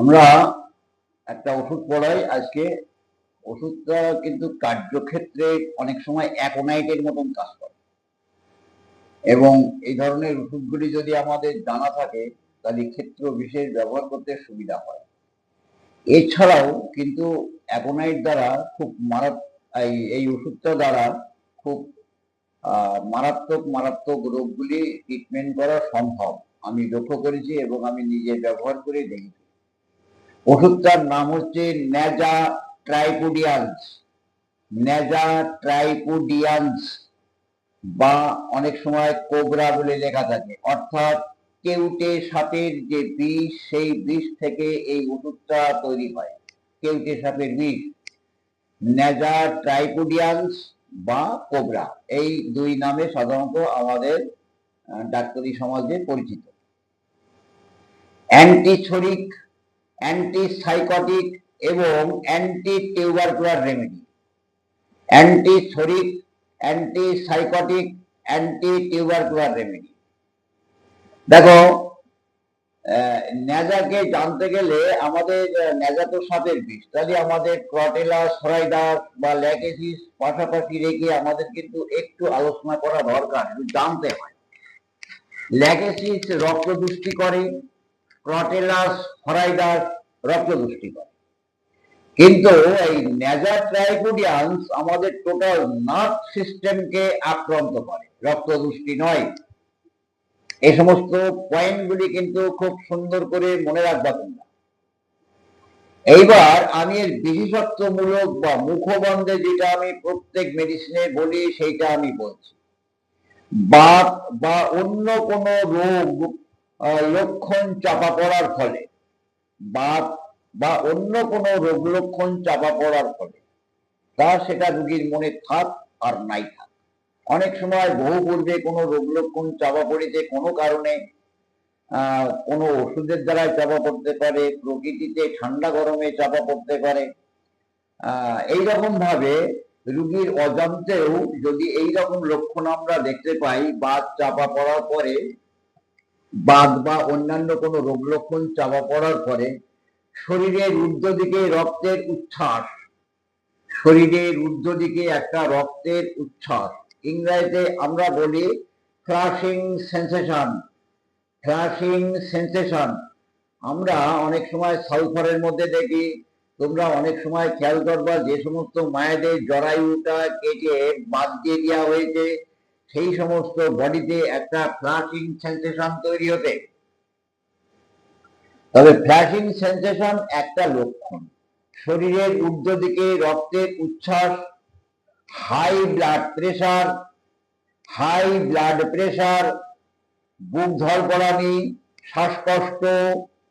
আমরা একটা ওষুধ পড়াই আজকে। ওষুধটা কিন্তু কার্যক্ষেত্রে অনেক সময় অ্যাকোনাইটের মতন কাজ করে, এবং এই ধরনের ওষুধগুলি যদি আমাদের জানা থাকে তাহলে ক্ষেত্র বিশেষ ব্যবহার করতে সুবিধা হয়। এছাড়াও কিন্তু অ্যাকোনাইট দ্বারা খুব এই ওষুধটা দ্বারা খুব মারাত্মক মারাত্মক রোগগুলি ট্রিটমেন্ট করা সম্ভব। আমি লক্ষ্য করেছি এবং আমি নিজে ব্যবহার করে দেখেছি। ওষুধটার নাম হচ্ছে ন্যাজা ট্রাইপুডিয়ান্স। ন্যাজা ট্রাইপুডিয়ান্স বা অনেক সময় কোবরা বলে লেখা থাকে, অর্থাৎ কেউটে সাপের যে বিষ, সেই বিষ থেকে এই ওষুধটা তৈরি হয়। কেউটে সাপের বিষ, ন্যাজা ট্রাইপুডিয়ান্স বা কোবরা, এই দুই নামে সাধারণত আমাদের ডাক্তারি সমাজে পরিচিত। অ্যান্টিছোরিক, অ্যান্টিসাইকোটিক এবং anti tubercular remedy. Antipsoric, antipsychotic, anti tubercular remedy. দেখো, ন্যাজাকে জানতে গেলে আমাদের ন্যাজা তো সাপের বিষ, তাহলে আমাদের ক্রটেলা, সরাইডাস বা ল্যাকেসিস পাশাপাশি রেখে আমাদের কিন্তু একটু আলোচনা করা দরকার, একটু জানতে হয়। ল্যাকেসিস রক্ত দুষ্টি করে, ক্রটেলাস, সরাইডাস রক্ত দুষ্টি করে, কিন্তু এই ন্যাজা ট্রাইপুডিয়ান্স আমাদের টোটাল নার্ভ সিস্টেমকে আক্রান্ত করে, রক্ত দুষ্টি নয়। এই সমস্ত পয়েন্টগুলি কিন্তু খুব সুন্দর করে মনে রাখবা তোমরা। এইবার আমি এর বিশেষত্বমূলক বা মুখবন্ধে যেটা আমি প্রত্যেক মেডিসিনে বলি সেইটা আমি বলছি। বাত বা অন্য কোনো রোগ লক্ষণ চাপা পড়ার ফলে, বাত বা অন্য কোনো রোগ লক্ষণ চাপা পড়ার ফলে, তা সেটা রোগীর মনে থাক আর নাই থাক। অনেক সময় বহু পূর্বে কোনো রোগ লক্ষণ চাপা পড়েছে, কোনো কারণে কোনো ওষুধের দ্বারা চাপা পড়তে পারে, প্রকৃতিতে ঠান্ডা গরমে চাপা পড়তে পারে। এইরকম ভাবে রোগীর অজান্তেও যদি এইরকম লক্ষণ আমরা দেখতে পাই, বাত চাপা পড়ার পরে, বাত বা অন্যান্য কোনো রোগ লক্ষণ চাপা পড়ার পরে শরীরের ঊর্ধ্ব দিকে রক্তের উচ্ছ্বাস, শরীরের ঊর্ধ্ব দিকে একটা রক্তের উচ্ছ্বাস, ইংরেজিতে আমরা বলি ফ্লাশিং সেন্সেশন। ফ্লাশিং সেন্সেশন আমরা অনেক সময় সালফারের মধ্যে দেখি। তোমরা অনেক সময় খেয়াল করবা, যে সমস্ত মায়েদের জরায়ুটা কেটে বাদ দিয়ে দেওয়া হয়েছে, সেই সমস্ত বডিতে একটা ফ্লাশিং সেন্সেশন তৈরি হতে। তবে ফ্লাশিং সেন্সেশন একটা লক্ষণ। শরীরের ঊর্ধ্ব দিকে রক্তের উচ্ছ্বাস, high blood pressure, high blood pressure, বুক ধড়ফড়ানি, শ্বাসকষ্ট,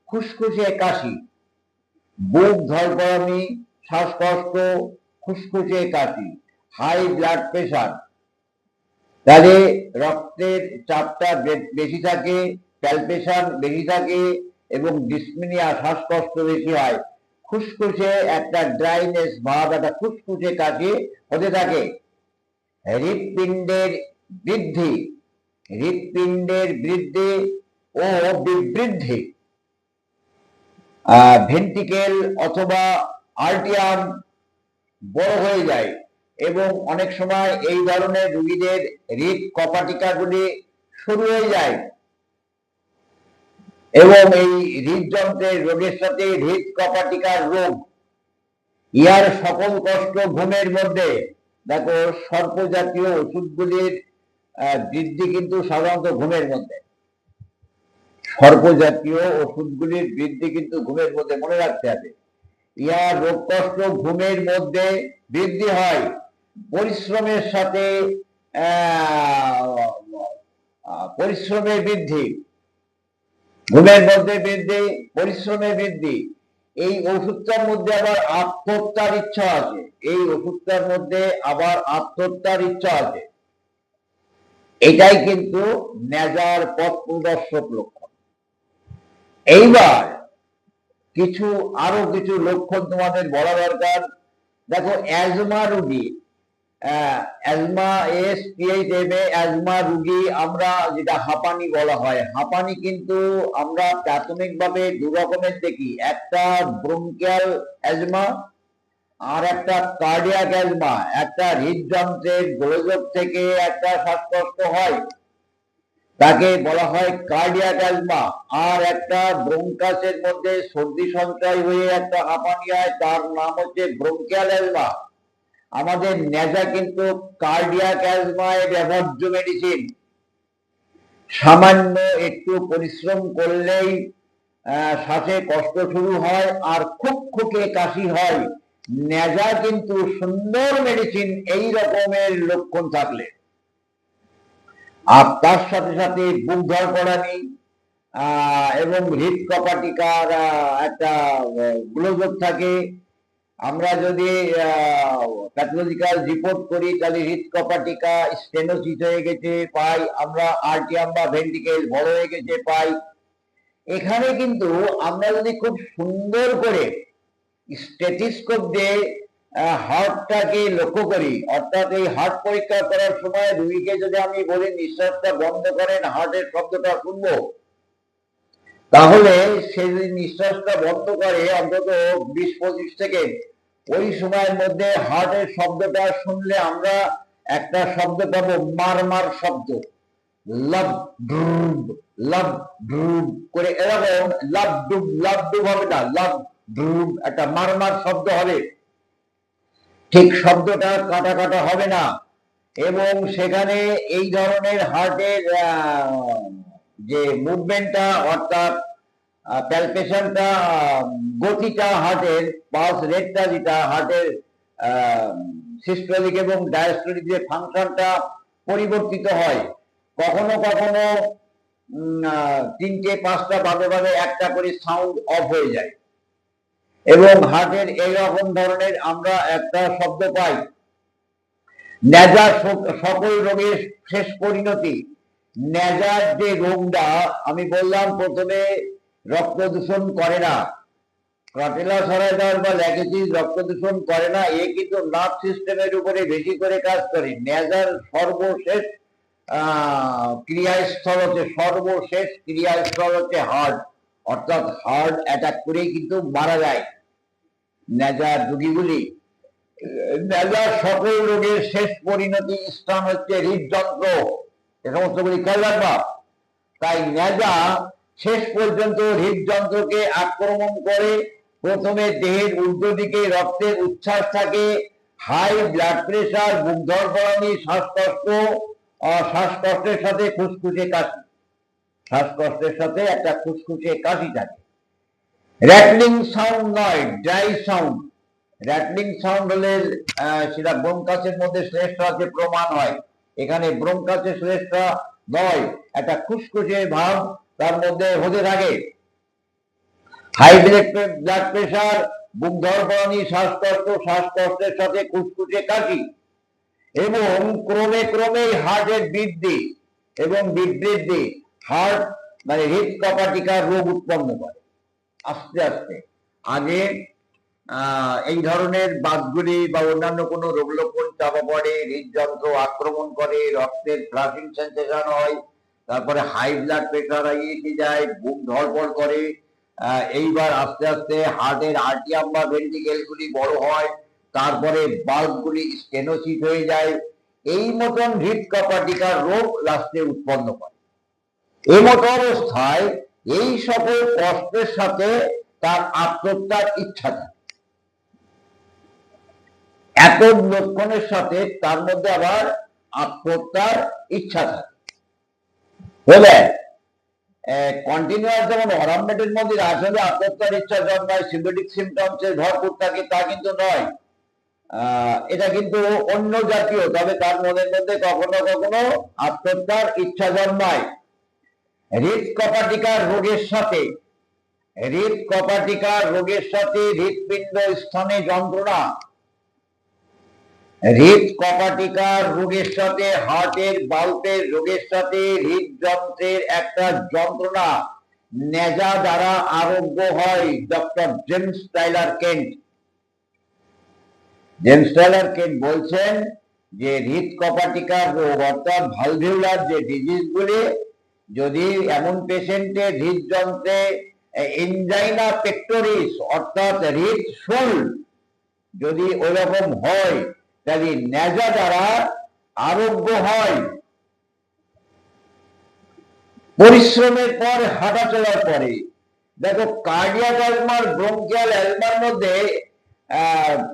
খুসখুসে কাশি। বুক ধড়ফড়ানি, শ্বাসকষ্ট, খুসখুসে কাশি, হাই ব্লাড প্রেশার, তাহলে রক্তের চাপটা বেশি থাকে, প্যালপেশন বেশি থাকে এবং ডিসমিনিয়া, শ্বাসকষ্ট বেশি হয়। খুসখুসে একটা ড্রাইনেস ভাব, একটা খুসখুসে কাশি হতে থাকে। হৃৎপিণ্ডের বৃদ্ধি, হৃৎপিণ্ডের বৃদ্ধি ও বিবৃদ্ধি, ভেন্ট্রিকেল অথবা আর্টিয়াম বড় হয়ে যায়, এবং অনেক সময় এই ধরনের রোগীদের হৃদ কপাটিকাগুলি সরু হয়ে যায়, এবং এই হৃদযন্ত্রের রোগের সাথে হৃদ কপাটিকার রোগ, ইয়ার সকল কষ্ট ঘুমের মধ্যে। দেখো, সর্প জাতীয় ওষুধগুলির বৃদ্ধি কিন্তু সাধারণত ঘুমের মধ্যে। সর্প জাতীয় ওষুধগুলির বৃদ্ধি কিন্তু ঘুমের মধ্যে, মনে রাখতে হবে। ইয়ার রোগ কষ্ট ঘুমের মধ্যে বৃদ্ধি হয়। পরিশ্রমের সাথে পরিশ্রমের বৃদ্ধি, ঘুমের মধ্যে বৃদ্ধি, পরিশ্রমের বৃদ্ধি। এই ওষুধটার মধ্যে আবার আত্মহত্যার ইচ্ছা আছে, এই ওষুধটার মধ্যে আবার আত্মহত্যার ইচ্ছা আছে। এটাই কিন্তু ন্যাজার পথ প্রদর্শক লক্ষণ। এইবার আরো কিছু লক্ষণ তোমাদের বলা দরকার। দেখো, অ্যাজমা রোগী, অ্যাজমা, ASPHMA অ্যাজমা রুগী, আমরা যেটা হাঁপানি বলা হয়, হাঁপানি কিন্তু আমরা প্রাথমিকভাবে দু রকমের দেখি, একটা ব্রঙ্কিয়াল অ্যাজমা আর একটা কার্ডিয়াক অ্যাজমা। একটা হৃদযন্ত্রের গোলযোগ থেকে একটা শ্বাসকষ্ট হয়, তাকে বলা হয় কার্ডিয়াক অ্যাজমা। আর একটা ব্রঙ্কাসের মধ্যে সর্দি সঞ্চয় হয়ে একটা হাঁপানি হয়, তার নাম হচ্ছে ব্রঙ্কিয়াল অ্যাজমা। আমাদের নেজা কিন্তু কার্ডিয়াক অ্যাজমায় ব্যবহার্য মেডিসিন। সামান্য একটু পরিশ্রম করলেই শ্বাসে কষ্ট শুরু হয় আর খুকখুকে কাশি হয়। নেজা কিন্তু সুন্দর মেডিসিন এই রকমের লক্ষণ থাকলে। আর তার সাথে সাথে বুক ধড়ফড়ানি এবং হৃদকপাটিকার একটা গোলযোগ থাকে। আমরা যদি প্যাথোলজিক্যাল রিপোর্ট করি তাহলে হৃদকপাটিকা স্টেনোসিস হয়ে গেছে পাই, আমরা আর্টিয়াম বা ভেন্ট্রিকেল বড় হয়ে গেছে পাই। এখানে কিন্তু আমরা যদি খুব সুন্দর করে স্টেথোস্কোপ দিয়ে হার্টটাকে লক্ষ্য করি, অর্থাৎ এই হার্ট পরীক্ষা করার সময় রুগীকে যদি আমি বলি নিঃশ্বাসটা বন্ধ করেন, হার্টের শব্দটা শুনবো, তাহলে সে যদি নিঃশ্বাসটা বন্ধ করে অন্তত 20-25 সেকেন্ড, ওই সময়ের মধ্যে হার্টের শব্দটা শুনলে আমরা একটা শব্দ পাবো, মারমার শব্দ, লাভ ড্রুব, লাভ ড্রুব করে, এরকম লাভ ডুব হবে না, লাভ ড্রুব একটা মারমার শব্দ হবে। ঠিক শব্দটা কাটা কাটা হবে না, এবং সেখানে এই ধরনের হার্টের যে মুভমেন্টটা, অর্থাৎ প্যালপেশনটা, গতিটা, হার্টের পালস রেটটা, যেটা হার্টের সিস্টোলিক এবং ডায়াস্টোলিক যে ফাংশনটা পরিবর্তিত হয়। কখনো কখনো 3টে-5টা বাদে বাদে একটা করে সাউন্ড অফ হয়ে যায়, এবং হার্টের এইরকম ধরনের আমরা একটা শব্দ পাই। নেজা সকল রোগের শেষ পরিণতি। নেজার যে রোগটা আমি বললাম প্রথমে, রক্ত দূষণ করে না, ক্রাটেলাসারাইডার বা ল্যাকেসিস রক্ত দূষণ করে না, এ কিন্তু নার্ভ সিস্টেমের উপরে বেশি করে কাজ করে। নেজার সর্বশেষ ক্রিয়াস্থল হচ্ছে হার্ট, অর্থাৎ হার্ট অ্যাটাক করেই কিন্তু মারা যায় নেজার রোগীগুলি। নেজার সকল রোগের শেষ পরিণতি স্থান হচ্ছে হৃদযন্ত্র, এ সমস্তগুলি খেয়াল রাখবা। তাই নেজা শেষ পর্যন্ত হৃদযন্ত্রকে আক্রমণ করে। প্রথমে দেহের ঊর্ধ্ব দিকে রক্তের উচ্ছ্বাস থাকে, হাই ব্লাড প্রেশার, বুক ধড়ফড়ানি, শ্বাসকষ্ট, শ্বাসকষ্টের সাথে খুসখুসে কাশি, শ্বাসকষ্টের সাথে একটা খুসখুসে কাশি থাকে। র্যাটলিং সাউন্ড নয়, ড্রাই সাউন্ড। র্যাটলিং সাউন্ড হলে সেটা ব্রঙ্কাসের মধ্যে শ্লেষ্মা আছে প্রমাণ হয়, এখানে ব্রঙ্কাসের শ্লেষ্মা নয়, একটা খুসখুসে ভাব তার মধ্যে হতে থাকে। হাই ব্লাড প্রেশার, বুক ধড়ফড়ানি, শ্বাসকষ্ট, শ্বাসকষ্টের সাথে খুসখুসে কাশি, এবং ক্রমে ক্রমে হার্টের বৃদ্ধি এবং বিবৃদ্ধি, হার্ট মানে হৃদকপাটিকার রোগ উৎপন্ন করে আস্তে আস্তে। আগে এই ধরনের বাতগুলি বা অন্যান্য কোনো রোগ লক্ষণ চাপা পড়ে, হৃদযন্ত্র আক্রমণ করে, রক্তের ফ্লাশিং সেন্সেশন হয়, তারপরে হাই ব্লাড প্রেশার এসে যায়, বুক ধড়ফড় করে, এইবার আস্তে আস্তে হার্টের আর্টিয়াম বা ভেন্ট্রিকেল গুলি বড় হয়, তারপরে বাল্বগুলি স্টেনোসিস হয়ে যায়। এই মতন হৃদকপাটিকার রোগ লাস্টে উৎপন্ন করে। এই মতো অবস্থায় এই সকল কষ্টের সাথে তার আত্মহত্যার ইচ্ছা থাকে, এত লক্ষণের সাথে তার মধ্যে আবার আত্মহত্যার ইচ্ছা থাকে। বলে কন্টিনিউয়াস যেমন অরামমেটের মধ্যে আসলে আত্মহত্যার ইচ্ছা জন্মায়, সিম্পটমিক সিমটমস এর ভরপুর থাকে, তা কিন্তু নয়। এটা কিন্তু অন্য জাতীয়, তবে তার মনের মধ্যে কখনো কখনো আত্মহত্যার ইচ্ছা জন্মায়। হৃদকপাটিকার রোগের সাথে হৃদপিণ্ড স্থানে যন্ত্রণা, হৃদকপাটিকার রোগের সাথে হার্টের বাল্বের রোগের সাথে হৃদযন্ত্রের একটা যন্ত্রণা নেজা দ্বারা আরোগ্য হয়। ডক্টর জেমস টাইলার কেন্ট বলছেন যে হৃদকপাটিকার রোগ অর্থাৎ ভালভিউলার যে ডিজিজগুলি, যদি এমন পেশেন্টের হৃদযন্ত্রে এনজাইনা পেক্টোরিস অর্থাৎ হৃদশুল যদি ওইরকম হয়, তাহলে নেজা দ্বারা আরোগ্য হয়। পরিশ্রমের পর, হাঁটা চলার পরে। দেখো, কার্ডিয়াক অ্যাজমার ব্রঙ্কিয়াল অ্যাজমার মধ্যে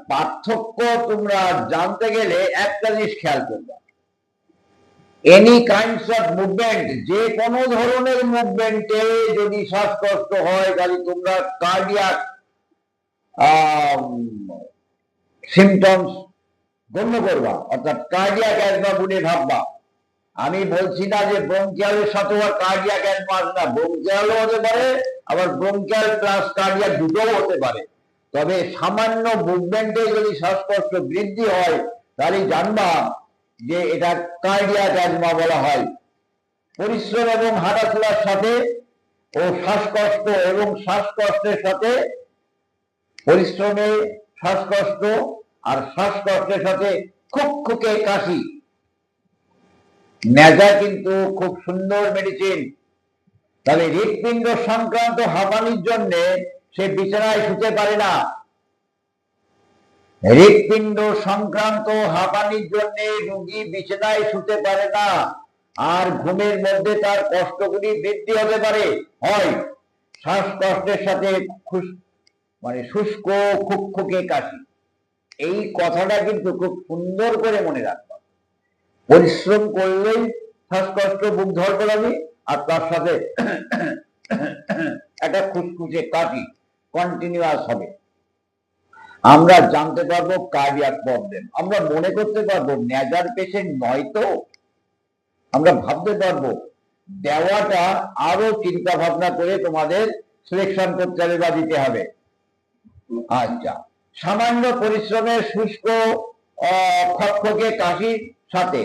পার্থক্য তোমরা জানতে গেলে একটা জিনিস খেয়াল করবে, এনি কাইন্ডস অফ মুভমেন্ট, যে কোনো ধরনের মুভমেন্টে যদি শ্বাসকষ্ট হয়, তাহলে তোমরা কার্ডিয়াক সিমটমস গণ্য করবা, অর্থাৎ কার্ডিয়াক অ্যাজমা বলে ভাববা। আমি বলছি না যে ব্রঙ্কিয়ালের সাথে আর কার্ডিয়াক অ্যাজমা না, ব্রঙ্কিয়ালও হতে পারে, আবার ব্রঙ্কিয়াল প্লাস কার্ডিয়াক দুটোও হতে পারে। তবে সামান্য মুভমেন্টে যদি শ্বাসকষ্ট বৃদ্ধি হয়, তাহলে জানবা যে এটা কার্ডিয়াক অ্যাজমা বলা হয়। পরিশ্রম এবং হাঁটাচলার সাথে ও শ্বাসকষ্ট এবং শ্বাসকষ্টের সাথে, পরিশ্রমে শ্বাসকষ্ট আর শ্বাসকষ্টের সাথে খুকখুকে কাশি। নেজা কিন্তু খুব সুন্দর মেডিসিন। তাহলে হৃৎপিণ্ড সংক্রান্ত হাঁপানির জন্য সে বিছানায় শুতে পারে না। হৃৎপিণ্ড সংক্রান্ত হাঁপানির জন্য রোগী বিছানায় শুতে পারে না, আর ঘুমের মধ্যে তার কষ্টগুলি বৃদ্ধি হতে পারে হয়। শ্বাসকষ্টের সাথে শুষ্ক খুকখুকে কাশি, এই কথাটা কিন্তু খুব সুন্দর করে মনে রাখবা। পরিশ্রম করলেই শ্বাসকষ্ট, বুক ধড়ফড়ানি, আর তার সাথে একটা খুসখুসে কাশি কন্টিনিউয়াস হবে। আমরা জানতে পারবো কার্ডিয়াক প্রবলেম। আমরা মনে করতে পারবো নেজার পেশেন্ট নয় তো, আমরা ভাবতে পারবো। দেওয়াটা আরো চিন্তা ভাবনা করে তোমাদের সিলেকশন করতে হবে বা দিতে হবে। আচ্ছা, সামান্য পরিশ্রমের শুষ্ক খকখকে কাশির সাথে,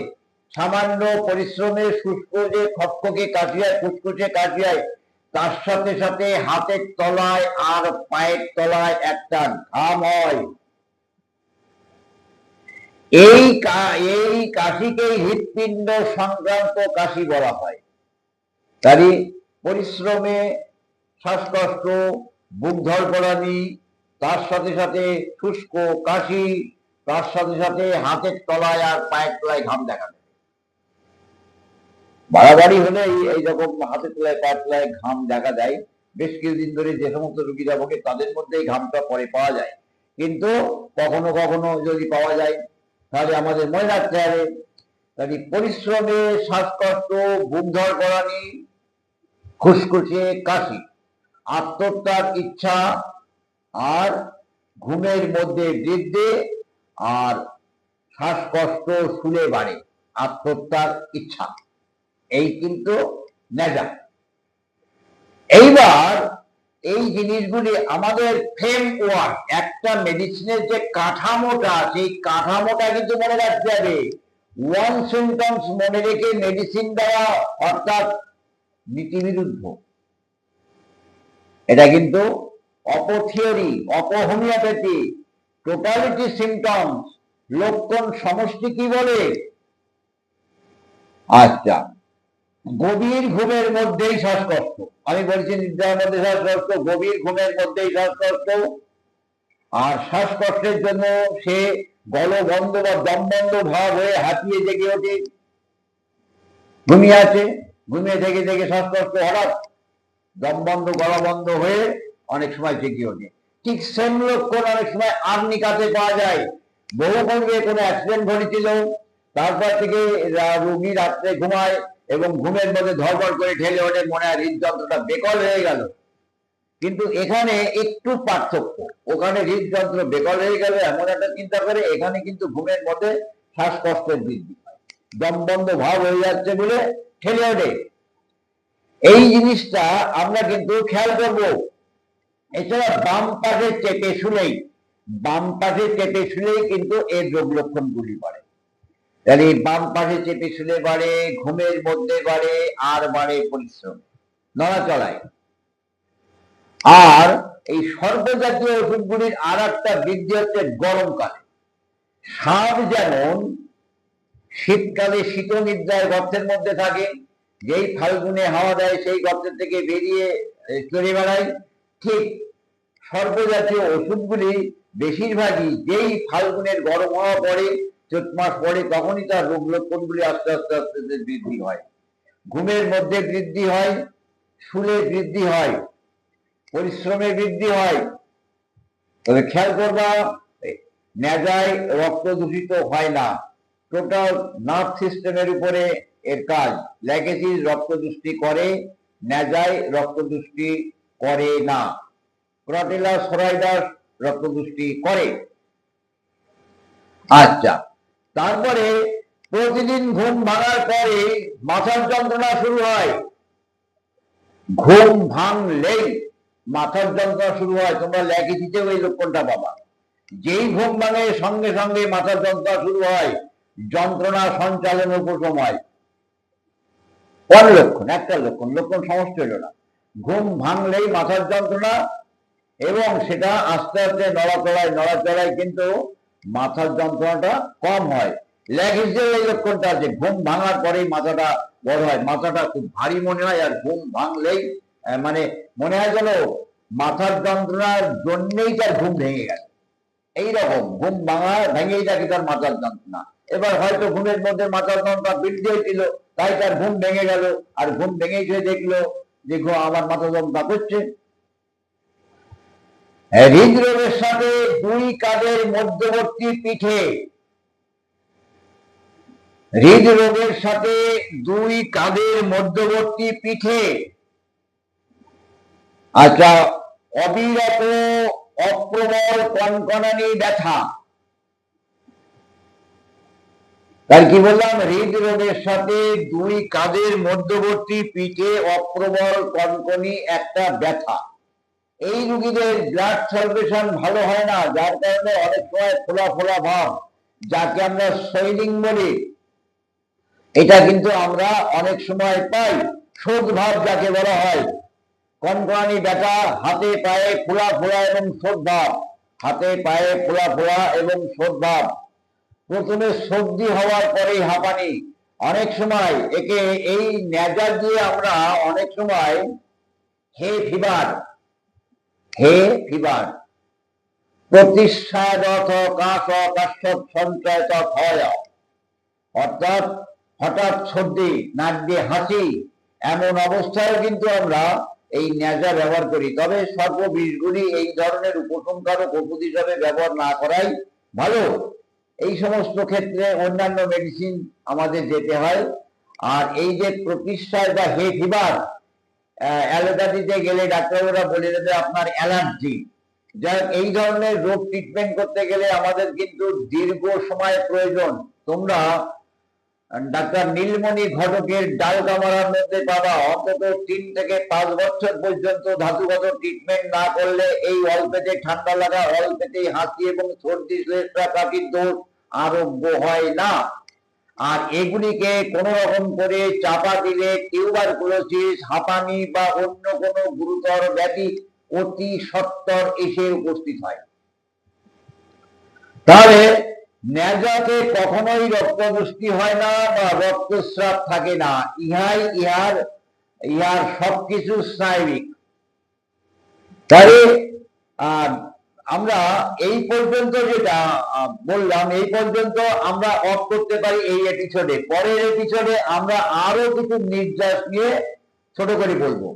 সামান্য পরিশ্রমের শুষ্ক যে খকখকে কাশি হয়, খুসখুসে কাশি হয়, তার সাথে সাথে হাতের তলায় আর পায়ের তলায় একটা ঘাম হয়। এই কাশিকেই হৃৎপিণ্ড সংক্রান্ত কাশি বলা হয়। তাই পরিশ্রমে শ্বাসকষ্ট, বুক ধড়ফড়ানি, তার সাথে সাথে শুষ্ক কাশি, তার সাথে সাথে হাতের তলায় আর পায়ের তলায় ঘাম দেখা দেয়। বাড়াবাড়ি হলে এইরকম হাতের তলায় পায়ের তলায় ঘাম দেখা দেয়। বেশ কিছুদিন ধরে যে সমস্ত রোগীরা ভোগে তাদের মধ্যে এই ঘামটা পরে পাওয়া যায়, কিন্তু কখনো কখনো যদি পাওয়া যায় তাহলে আমাদের মনে রাখতে হবে। তাহলে পরিশ্রমে শ্বাসকষ্ট, বুক ধড়ফড়ানি, খুসখুসে কাশি, আত্মহত্যার ইচ্ছা আর ঘুমের মধ্যে বৃদ্ধি, আর শ্বাসকষ্ট শুলে বাড়ে, আত্মহত্যার ইচ্ছা, এই কিন্তু নেজা। এইবার এই জিনিসগুলি আমাদের ফ্রেমওয়ার্ক, একটা মেডিসিনের যে কাঠামোটা, সেই কাঠামোটা কিন্তু মনে রাখতে হবে। ওয়ান সিমটমস মনে রেখে মেডিসিন দেওয়া অর্থাৎ নীতিবিরুদ্ধ। এটা কিন্তু অপথিওরি, অপহোমিওপ্যাথি। টোটালিটি সিমটমস, লক্ষণ সমষ্টি কি বলে? আচ্ছা, গভীর ঘুমের মধ্যেই শ্বাসকষ্ট, আমি বলছি নিদ্রার মধ্যে শ্বাসকষ্ট, গভীর ঘুমের মধ্যেই শ্বাসকষ্ট। আর শ্বাসকষ্টের জন্য সে গলবন্ধ বা দমবন্ধ ভাব হয়ে হাঁপিয়ে জেগে ওঠে। ঘুমিয়ে আছে, ঘুমিয়ে থেকে থেকে শ্বাসকষ্ট, হঠাৎ দমবন্ধ গলবন্ধ হয়ে অনেক সময় জেগে ওঠে। ঠিক সেম লক্ষণ অনেক সময় আর্নিকাতে পাওয়া যায়। বহু পূর্বে কোনো অ্যাক্সিডেন্ট ঘটেছিল, তারপর থেকে রোগী রাত্রে ঘুমায় এবং ঘুমের মধ্যে ধড়ফড় করে ঠেলে ওঠে, মনে হয় হৃদযন্ত্রটা বেকল হয়ে গেল। কিন্তু এখানে একটু পার্থক্য, ওখানে হৃদযন্ত্র বেকল হয়ে গেল এমন একটা চিন্তা করে, এখানে কিন্তু ঘুমের মধ্যে শ্বাসকষ্টের বৃদ্ধি হয়, দমবন্ধ ভাব হয়ে যাচ্ছে বলে ঠেলে ওঠে। এই জিনিসটা আমরা কিন্তু খেয়াল করবো। এছাড়া বাম পাশে চেপে শুলেই, বাম পাশে চেপে শুলেই কিন্তু এর রোগ লক্ষণগুলি বাড়ে। তাহলে বাম পাশে চেপে শুলে বাড়ে, ঘুমের মধ্যে বাড়ে, আর বাড়ে পরিশ্রম, নড়াচড়ায়। আর এই সর্বজাতীয় ওষুধগুলির আর একটা বৃদ্ধি হচ্ছে গরমকালে। সাপ যেমন শীতকালে শীত নিদ্রায় গর্তের মধ্যে থাকে, যেই ফাল্গুনে হাওয়া দেয় সেই গর্তের থেকে বেরিয়ে চলে বেড়ায়। ঠিক সর্বজাতীয় ওষুধগুলি বেশিরভাগই যেই ফাল্গুনের গরম হওয়া পড়ে, চৈত মাস পড়ে, তখনই তার রোগ লক্ষণগুলি আস্তে আস্তে আস্তে আস্তে বৃদ্ধি হয়। ঘুমের মধ্যে বৃদ্ধি হয়, শুলে বৃদ্ধি হয়, পরিশ্রমে বৃদ্ধি হয়। তবে খেয়াল করবা, নেজায় রক্ত দূষিত হয় না। টোটাল নার্ভ সিস্টেমের উপরে এর কাজ। ল্যাকেসিস রক্ত দূষিত করে, নেজায় রক্ত দূষিত করে না। ক্রটেলা সরাইডাস রক্ত দূষিত করে। আচ্ছা, তারপরে প্রতিদিন ঘুম ভাঙার পরে মাথার যন্ত্রণা শুরু হয়। ঘুম ভাঙলেই মাথার যন্ত্রণা শুরু হয়। তোমরা ল্যাকেসিসেও এই লক্ষণটা পাবা। যেই ঘুম ভাঙে সঙ্গে সঙ্গে মাথার যন্ত্রণা শুরু হয়, যন্ত্রণা সঞ্চালন উপশম হয়। কোন লক্ষণ? একটা লক্ষণ, লক্ষণ সমস্ত হলো না। ঘুম ভাঙলেই মাথার যন্ত্রণা, এবং সেটা আস্তে আস্তে নড়াচড়ায় কিন্তু মাথার যন্ত্রণাটা কম হয়। ল্যাকেসিসের এই লক্ষণটা আছে, ঘুম ভাঙার পরেই মাথাটা বড় হয়, মাথাটা খুব ভারী মনে হয়, আর ঘুম ভাঙলেই মানে মনে হয় যেন মাথার যন্ত্রণার জন্যেই তার ঘুম ভেঙে গেছে। এইরকম ঘুম ভেঙেই থাকে তার মাথার যন্ত্রণা। এবার হয়তো ঘুমের মধ্যে মাথার যন্ত্রণা বৃদ্ধি হয়েছিল, তাই তার ঘুম ভেঙে গেল, আর ঘুম ভেঙে গিয়ে দেখলো যে আমার মাথা যন্ত্রণা করছে। হৃদরোগের সাথে দুই কাঁধের মধ্যবর্তী পিঠে, হৃদরোগের সাথে দুই কাঁধের মধ্যবর্তী পিঠে, আচ্ছা, অবিরত অপ্রবল কনকনানি ব্যথা। তার কি বললাম? হৃদরোগের সাথে দুই কাঁধের মধ্যবর্তী পিঠে অপ্রবল কনকনি একটা ব্যথা। এই রোগীদের ব্লাড সার্কুলেশন ভালো হয় না, যার কারণে অনেক সময় ফোলা ফোলা ভাব, যাকে আমরা সোয়েলিং বলি, এটা কিন্তু আমরা অনেক সময় পাই। শোধ ভাব যাকে বলা হয়, কনকনানি ব্যথা, হাতে পায়ে ফোলা ফোলা এবং শোধ ভাব, হাতে পায়ে ফোলা ফোলা এবং শোধ ভাব। প্রথমে সর্দি হওয়ার পরেই হাঁপানি। অনেক সময় একে এই নেজা দিয়ে আমরা অনেক সময় হে ফিভার প্রতিষ্ঠায়ত কাশ কাশ্যপ সঞ্চয়ত হয়, অর্থাৎ হঠাৎ সর্দি, নাক দিয়ে হাসি, এমন অবস্থায় কিন্তু আমরা এই নেজা ব্যবহার করি। তবে সর্ববিষগুলি এই ধরনের উপশমকারক ওষুধ হিসাবে ব্যবহার না করাই ভালো। এই সমস্ত ক্ষেত্রে অন্যান্য মেডিসিন আমাদের যেতে হয়। আর এই যে প্রতিষ্ঠায় বা হে ফিভার, অ্যালোপ্যাথিতে গেলে ডাক্তাররা বলে দেবে আপনার অ্যালার্জি। যাই এই ধরনের রোগ ট্রিটমেন্ট করতে গেলে আমাদের কিন্তু দীর্ঘ সময় প্রয়োজন। তোমরা ডাক্তার নীলমণি ঘটকের ডাল কামারার মধ্যে পাবা অন্তত 3 থেকে 5 বছর পর্যন্ত ধাতুগত ট্রিটমেন্ট না করলে এই অল্পেতে ঠান্ডা লাগা, অল্পেতেই হাসি এবং সর্দি শ্লেষ্মা কাশির দোষ আরোগ্য হয় না। আর এগুলিকে কোন রকম করে চাপা দিলে টিউবারকুলোসিস, হাঁপানি বা অন্য কোনো গুরুতর ব্যাধি অতি সত্বর এসে উপস্থিত হয়। তাহলে নেজাতে কখনোই রক্তদৃষ্টি হয় না বা রক্তস্রাব থাকে না। ইহার সবকিছু স্নায়বিক। তাহলে আমরা এই পর্যন্ত যেটা বললাম, এই পর্যন্ত আমরা অফ করতে পারি এই এপিসোডে। পরের এপিসোডে আমরা আরো কিছু নির্যাস নিয়ে ছোট করে বলবো।